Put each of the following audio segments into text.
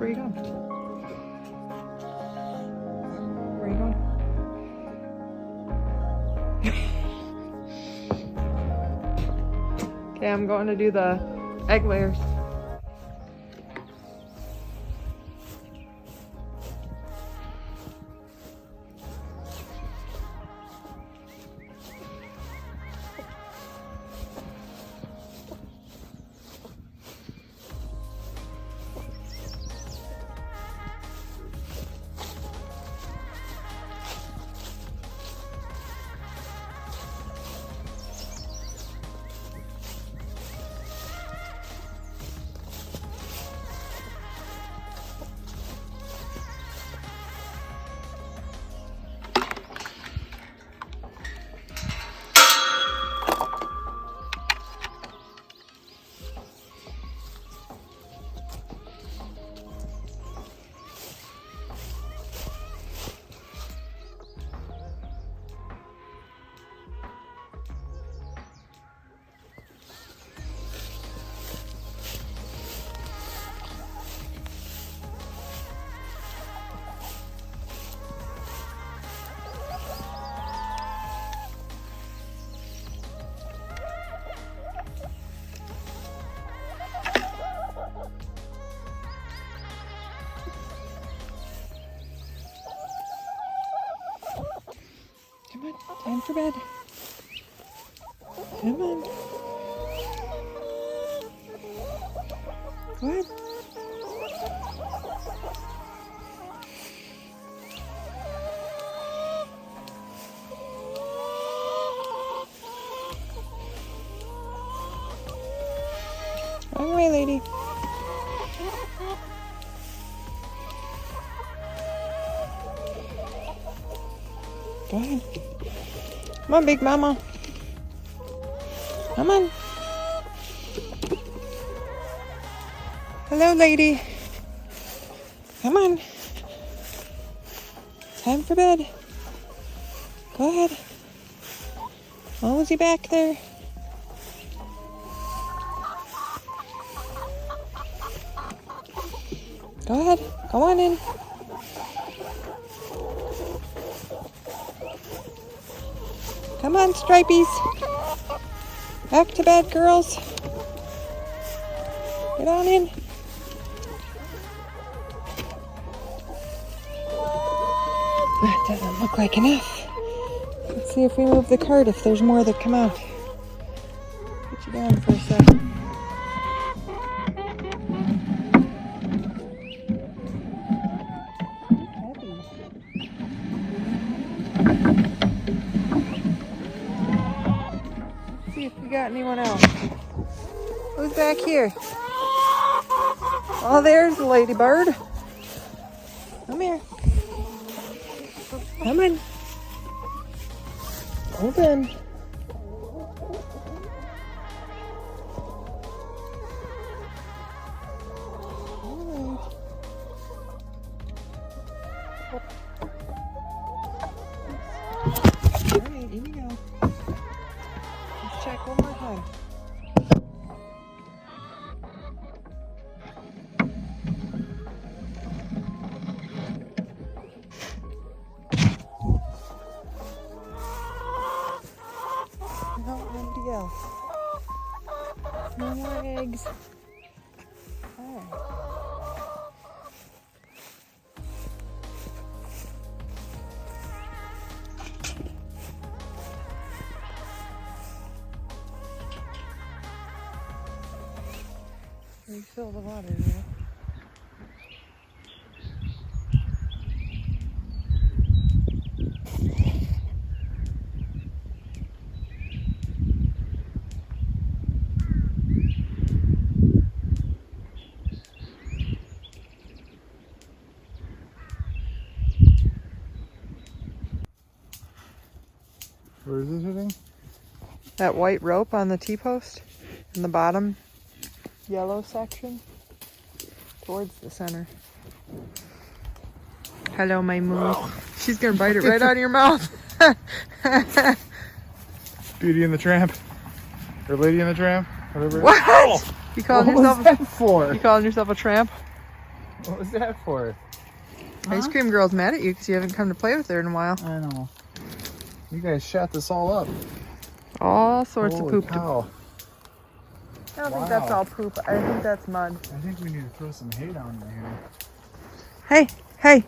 are you going? Where are you going? Okay, I'm going to do the egg layers. Come on, time for bed. Come on. What? Wrong way, lady. Go ahead. Come on, big mama. Come on. Hello, lady. Come on. Time for bed. Go ahead. Oh, is he back there? Go ahead. Go on in. Come on, Stripies. Back to bed, girls. Get on in. That doesn't look like enough. Let's see if we move the cart, if there's more that come out. Put you down for a second. See if we got anyone else. Who's back here? Oh, there's the ladybird. Come here. Come on. Open. Alright, here we go. Let's check one more time. No, nobody else. No more eggs. Alright. Refill the water, yeah. Where is this hitting? That white rope on the T-post in the bottom yellow section towards the center. Hello, my moon. She's gonna bite it right out of your mouth. Beauty and the Tramp. Or Lady and the Tramp. Whatever. What? Oh, You calling what yourself was that for? You calling yourself a tramp? What was that for? Ice cream girl's mad at you because you haven't come to play with her in a while. I know. You guys shot this all up. All sorts Holy of poop. cow. I don't think that's all poop. I think that's mud. I think we need to throw some hay down in here. Hey, hey.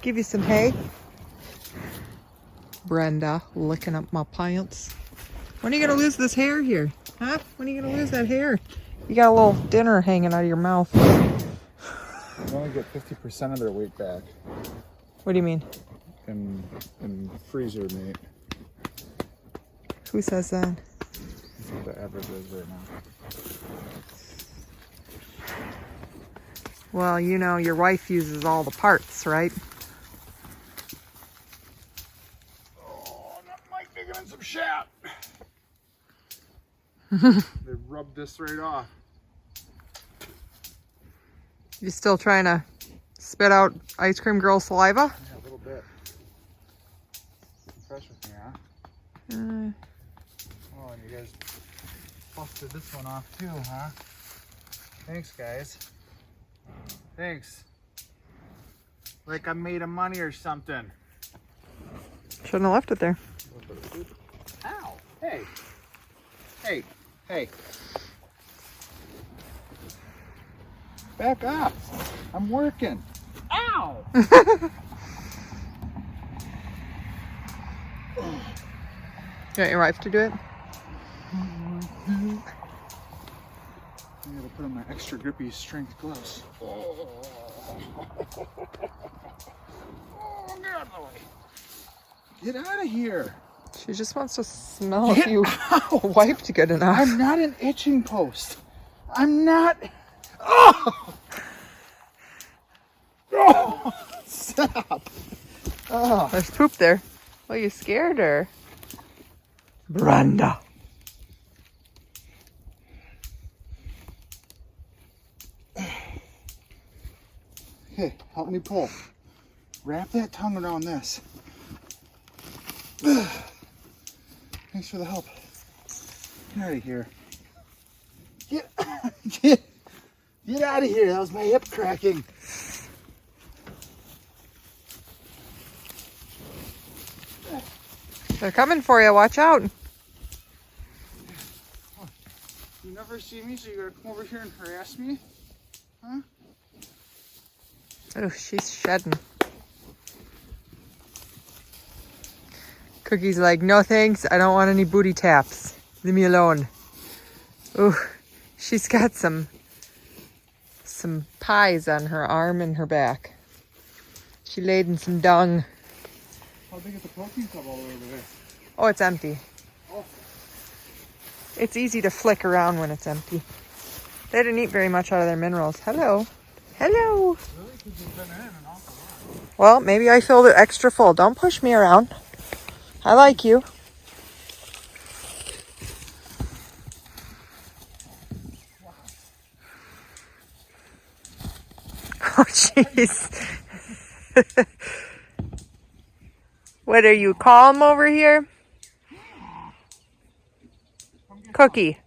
Give you some hay. Brenda, licking up my pants. When are you going to lose this hair here? Huh? When are you going to lose that hair? You got a little dinner hanging out of your mouth. You only get 50% of their weight back What do you mean? in freezer meat. Who says that? That's what the average is right now. Well, you know, your wife uses all the parts, right? Oh, that might be getting some shat. They rubbed this right off. You still trying to spit out ice cream girl saliva? Yeah, a little bit. Fresh with me, huh? Oh, and you guys busted this one off too, huh? Thanks, guys. Thanks. Like I'm made of money or something. Shouldn't have left it there. Ow! Hey! Hey! Hey! Back up! I'm working. Ow! You want your wife to do it? I gotta put on my extra grippy strength gloves. Oh, get out of the way. Get out of here. She just wants to smell if you wiped good enough. I'm not an itching post. I'm not. Oh! Oh! Stop. Oh. There's poop there. Well, you scared her. Brenda. Okay, help me pull. Wrap that tongue around this. Thanks for the help. Get out of here. Get out of here. That was my hip cracking. They're coming for you. Watch out. You never see me, so you gotta come over here and harass me? Huh? Oh, she's shedding. Cookie's like, no thanks. I don't want any booty taps. Leave me alone. Ooh, she's got some pies on her arm and her back. She laid in some dung. How'd they get the protein tub all the way over there? Oh, it's empty. Oh. It's easy to flick around when it's empty. They didn't eat very much out of their minerals. Hello. Hello. Really? Because you've been in an awful lot. Well, maybe I filled it extra full. Don't push me around. I like you. Oh, jeez. What, are you calm over here? Cookie.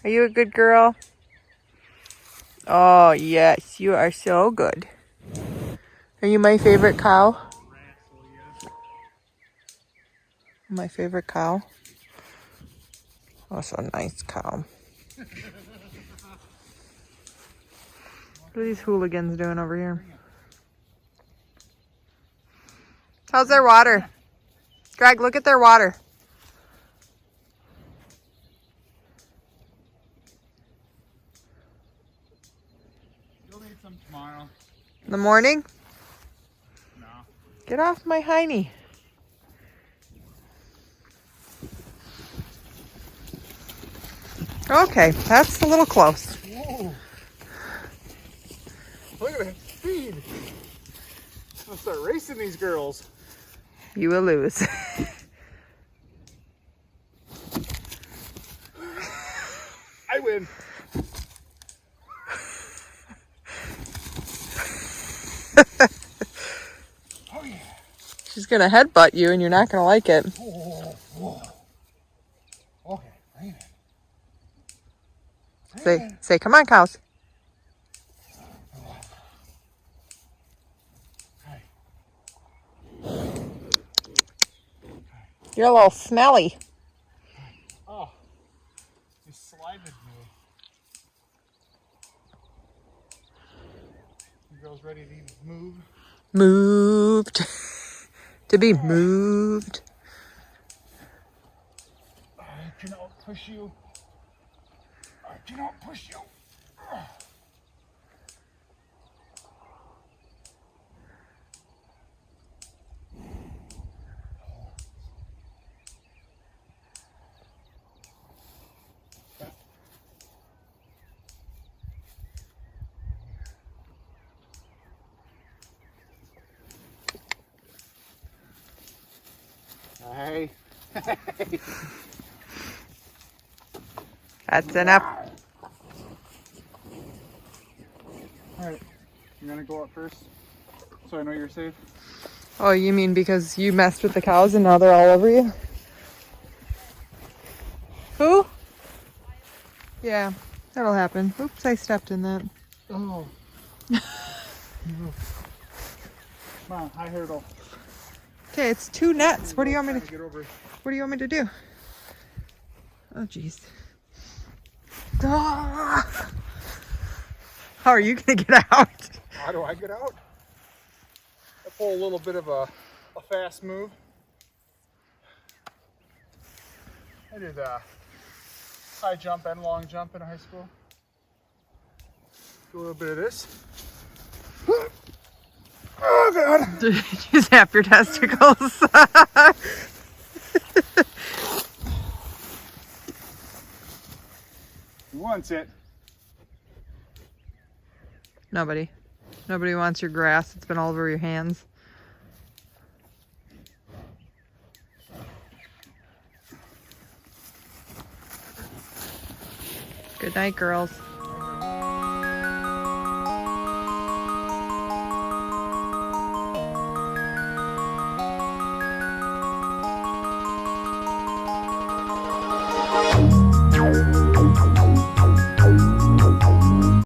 Are you a good girl? Oh, yes. You are so good. Are you my favorite cow? My favorite cow? Oh, so nice cow. What are these hooligans doing over here? How's their water? Greg, look at their water. You'll need some tomorrow. In the morning? No. Get off my hiney. Okay, that's a little close. Whoa. Look at that speed. I'm gonna start racing these girls. You will lose. I win. Oh yeah. She's gonna headbutt you and you're not gonna like it. Whoa, whoa. Okay, bring it in. Say, come on, cows. You're a little smelly. Oh, you slided me. You girls ready to move? Moved. To be moved. I cannot push you. I cannot push you. Hey. That's enough. Alright, you're gonna go up first so I know you're safe. Oh, you mean because you messed with the cows and now they're all over you? Who? Yeah, that'll happen. Oops, I stepped in that. Oh. Come on, high hurdle. Okay, it's 2 nets. What do you want me to? Get over? What do you want me to do? Oh, jeez. Ah! How are you gonna get out? How do I get out? I pull a little bit of a fast move. I did high jump and long jump in high school. Do a little bit of this. Oh God! Did you zap your testicles? Who wants it? Nobody. Nobody wants your grass. It's been all over your hands. Good night, girls.